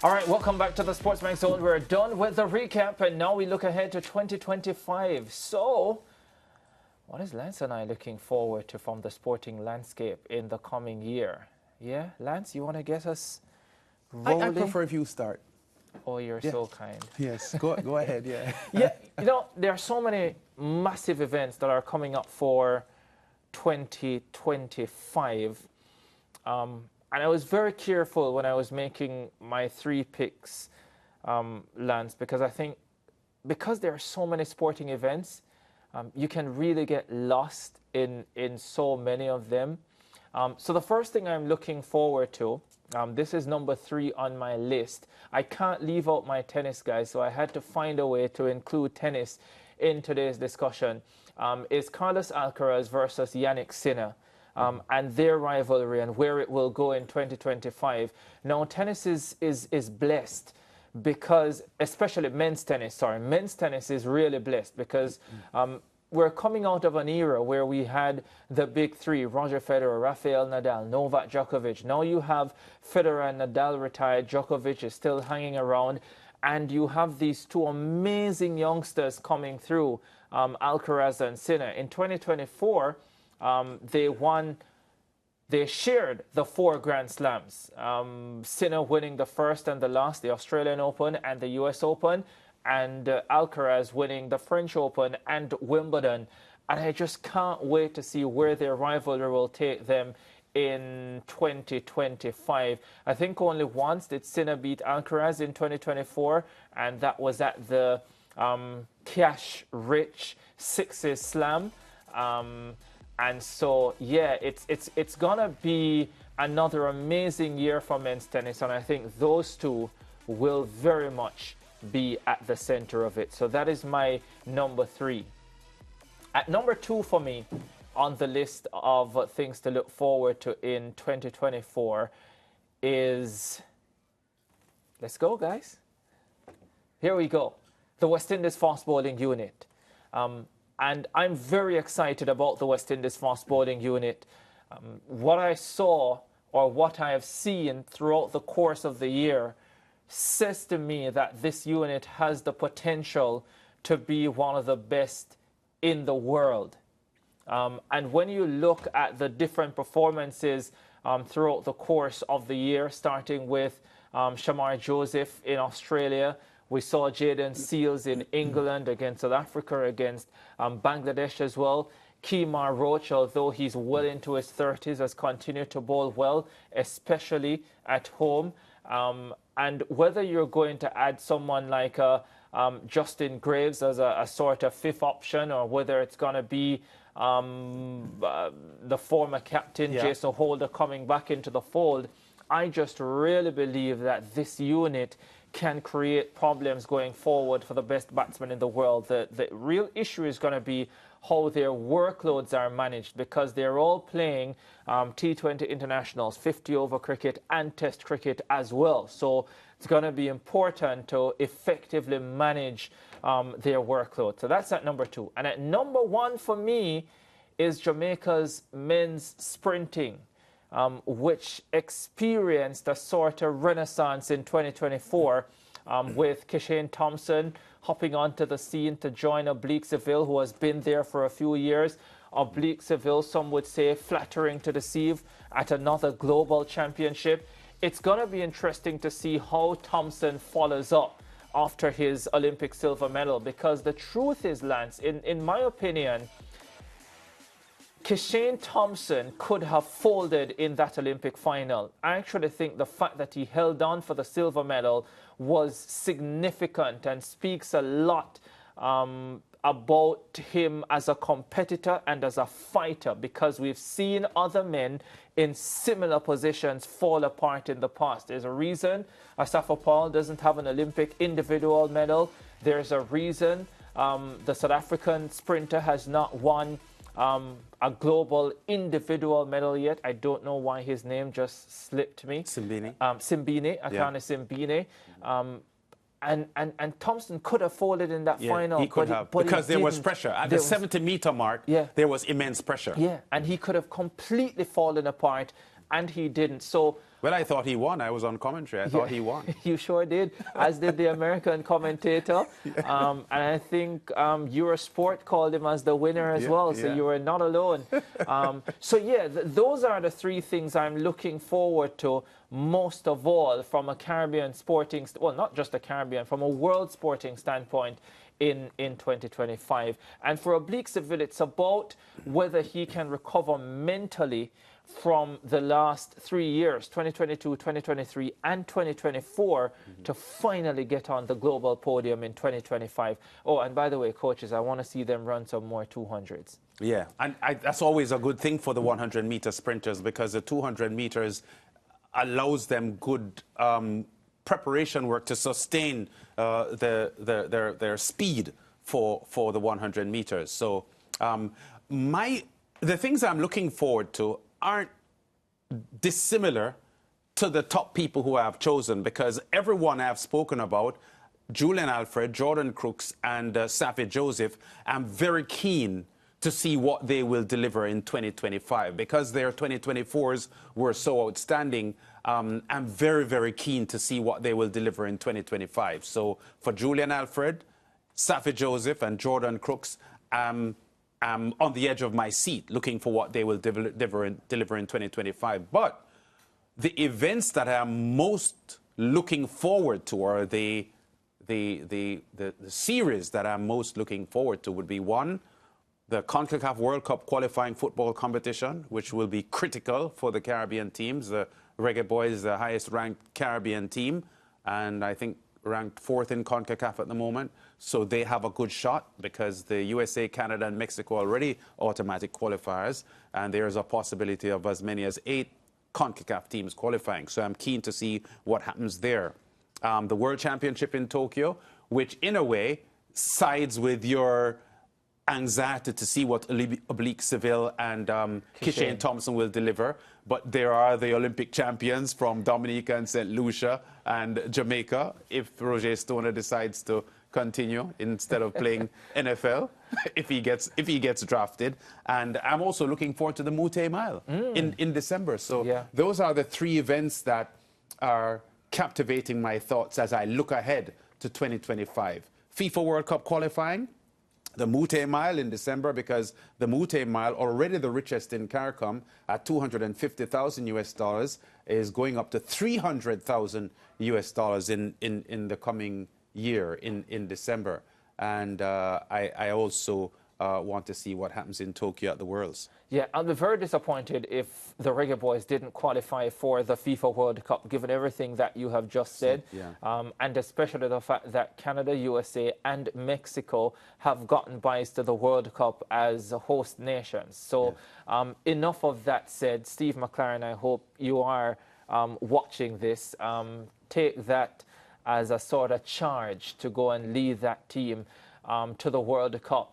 All right, welcome back to the SportsMax Zone. We're done with the recap, and now we look ahead to 2025. So, what is Lance and I looking forward to from the sporting landscape in the coming year? Yeah, Lance, you want to get us rolling? I prefer if you start. Oh, you're so kind. Yes, go ahead, yeah. Yeah, you know, there are so many massive events that are coming up for 2025. And I was very careful when I was making my 3 picks, Lance, because I think because there are so many sporting events, you can really get lost in so many of them. So the first thing I'm looking forward to, this is number 3 on my list. I can't leave out my tennis, guys, so I had to find a way to include tennis in today's discussion, is Carlos Alcaraz versus Yannick Sinner. And their rivalry and where it will go in 2025. Now, tennis is blessed because, especially men's tennis is really blessed because we're coming out of an era where we had the big 3, Roger Federer, Rafael Nadal, Novak Djokovic. Now you have Federer and Nadal retired, Djokovic is still hanging around, and you have these 2 amazing youngsters coming through, Alcaraz and Sinner. In 2024, they shared the 4 Grand Slams. Sinner winning the first and the last, the Australian Open and the US Open, and Alcaraz winning the French Open and Wimbledon. And I just can't wait to see where their rivalry will take them in 2025. I think only once did Sinner beat Alcaraz in 2024, and that was at the cash-rich Sixes Slam. And so, yeah, it's going to be another amazing year for men's tennis, and I think those 2 will very much be at the center of it. So that is my number 3. At number 2 for me on the list of things to look forward to in 2024 is, let's go, guys. Here we go. The West Indies fast bowling unit. And I'm very excited about the West Indies fast bowling unit. What I saw, or what I have seen throughout the course of the year, says to me that this unit has the potential to be one of the best in the world. And when you look at the different performances throughout the course of the year, starting with Shamar Joseph in Australia, we saw Jaden Seals in England against South Africa, against Bangladesh as well. Kemar Roach, although he's well into his 30s, has continued to bowl well, especially at home. And whether you're going to add someone like Justin Graves as a sort of 5th option, or whether it's going to be the former captain, Jason Holder, coming back into the fold, I just really believe that this unit can create problems going forward for the best batsmen in the world. The real issue is going to be how their workloads are managed, because they're all playing T20 internationals, 50-over cricket and Test cricket as well. So it's going to be important to effectively manage their workload. So that's at number 2. And at number 1 for me is Jamaica's men's sprinting, which experienced a sort of renaissance in 2024 with Kishane Thompson hopping onto the scene to join Oblique Seville, who has been there for a few years. Oblique Seville, some would say, flattering to deceive at another global championship. It's going to be interesting to see how Thompson follows up after his Olympic silver medal, because the truth is, Lance, in my opinion, Kishane Thompson could have folded in that Olympic final. I actually think the fact that he held on for the silver medal was significant and speaks a lot about him as a competitor and as a fighter, because we've seen other men in similar positions fall apart in the past. There's a reason Asafo Paul doesn't have an Olympic individual medal. There's a reason the South African sprinter has not won a global individual medal yet. I don't know why his name just slipped me. Simbine. Akane Simbine. And Thompson could have folded in that final. He could have, because there was pressure. At the 70-meter mark, there was immense pressure. Yeah, and he could have completely fallen apart and he didn't. So, well, I thought he won. I was on commentary. I thought he won. You sure did, as did the American commentator. And I think Eurosport called him as the winner as well, so you were not alone. Those are the three things I'm looking forward to most of all from a Caribbean sporting, well, not just a Caribbean, from a world sporting standpoint in 2025. And for Oblique Seville, it's about whether he can recover mentally from the last 3 years, 2022, 2023, and 2024, to finally get on the global podium in 2025. Oh, and by the way, coaches, I want to see them run some more 200s. Yeah, and that's always a good thing for the 100-meter sprinters, because the 200 meters allows them good preparation work to sustain their speed for the 100 meters. So the things I'm looking forward to aren't dissimilar to the top people who I have chosen, because everyone I've spoken about, Julian Alfred, Jordan Crooks, and Safi Joseph, I'm very keen to see what they will deliver in 2025. Because their 2024s were so outstanding, I'm very, very keen to see what they will deliver in 2025. So for Julian Alfred, Safi Joseph, and Jordan Crooks, I'm on the edge of my seat looking for what they will deliver in 2025. But the events that I'm most looking forward to, or the series that I'm most looking forward to, would be one, the CONCACAF World Cup qualifying football competition, which will be critical for the Caribbean teams. The Reggae Boys is the highest ranked Caribbean team, and I think ranked 4th in CONCACAF at the moment. So they have a good shot, because the USA, Canada, and Mexico are already automatic qualifiers, and there's a possibility of as many as 8 CONCACAF teams qualifying. So I'm keen to see what happens there. The World Championship in Tokyo, which in a way sides with your anxiety to see what Oblique Seville and Kishane Thompson will deliver. But there are the Olympic champions from Dominica and St. Lucia and Jamaica, if Roger Stoner decides to continue instead of playing NFL, if he gets drafted. And I'm also looking forward to the Mute Mile in December. So those are the 3 events that are captivating my thoughts as I look ahead to 2025. FIFA World Cup qualifying, the Mute Mile in December, because the Mute Mile, already the richest in CARICOM at $250,000 is going up to $300,000 in the coming year in December. And I also want to see what happens in Tokyo at the Worlds. Yeah, I'll be very disappointed if the Reggae Boys didn't qualify for the FIFA World Cup, given everything that you have just said, and especially the fact that Canada, USA, and Mexico have gotten buys to the World Cup as host nations. So enough of that said. Steve McLaren, I hope you are watching this. Take that as a sort of charge to go and lead that team to the World Cup.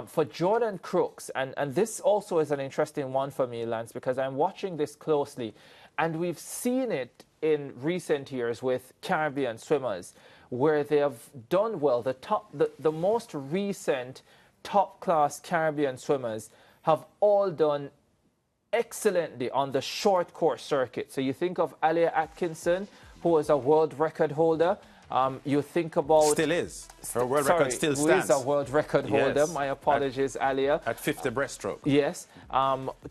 For Jordan Crooks, and this also is an interesting one for me, Lance, because I'm watching this closely, and we've seen it in recent years with Caribbean swimmers, where they have done well. The most recent top-class Caribbean swimmers have all done excellently on the short course circuit. So you think of Alia Atkinson, who is a world record holder. You think about... Still is. Her world record still stands. Who is a world record holder. My apologies, Alia. At 50 breaststroke. Yes.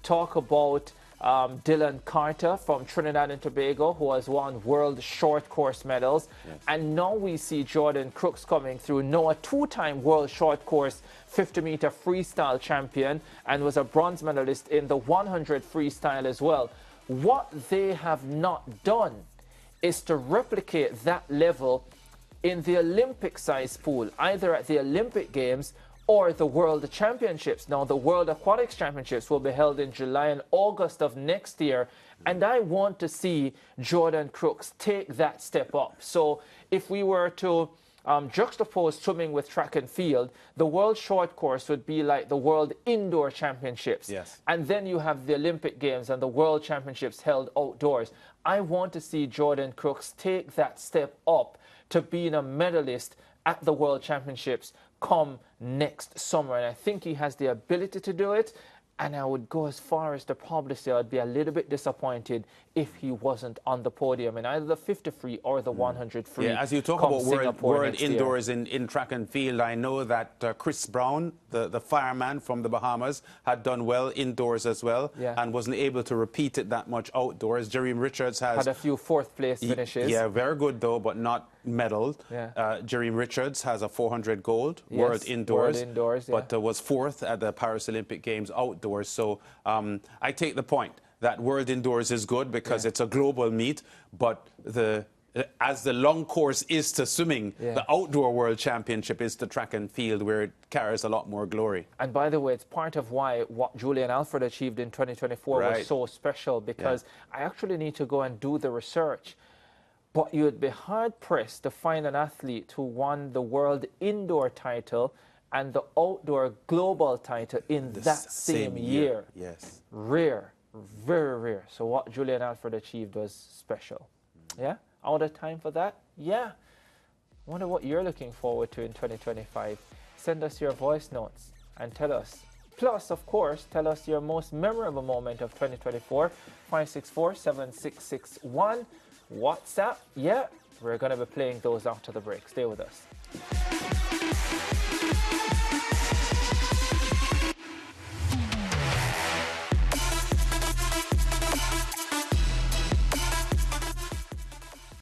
Talk about Dylan Carter from Trinidad and Tobago, who has won world short course medals. Yes. And now we see Jordan Crooks coming through. Now a 2-time world short course 50-meter freestyle champion, and was a bronze medalist in the 100 freestyle as well. What they have not done is to replicate that level in the Olympic size pool, either at the Olympic Games or the World Championships. Now, the World Aquatics Championships will be held in July and August of next year, and I want to see Jordan Crooks take that step up. So if we were to juxtapose swimming with track and field, the World Short Course would be like the World Indoor Championships. Yes. And then you have the Olympic Games and the World Championships held outdoors. I want to see Jordan Crooks take that step up to being a medalist at the World Championships come next summer. And I think he has the ability to do it. And I would go as far as to probably say I'd be a little bit disappointed if he wasn't on the podium in either the 50 free or the 100 free. Yeah, as you talk about world indoors in track and field, I know that Chris Brown, the fireman from the Bahamas, had done well indoors as well, and wasn't able to repeat it that much outdoors. Jeremy Richards had a few fourth place finishes. Yeah, very good though, but not medaled. Jeremy Richards has a 400 gold world indoors, but was fourth at the Paris Olympic Games outdoors. So I take the point that world indoors is good because it's a global meet, but as the long course is to swimming, the outdoor world championship is to track and field, where it carries a lot more glory. And by the way, it's part of why what Julian Alfred achieved in 2024 was so special, because I actually need to go and do the research. But you'd be hard-pressed to find an athlete who won the world indoor title and the outdoor global title in that same year. Yes. Rare. Very rare. So what Julian Alfred achieved was special. Yeah? Out of time for that? Yeah. Wonder what you're looking forward to in 2025. Send us your voice notes and tell us. Plus, of course, tell us your most memorable moment of 2024. 564-7661. WhatsApp. Yeah, we're going to be playing those after the break. Stay with us.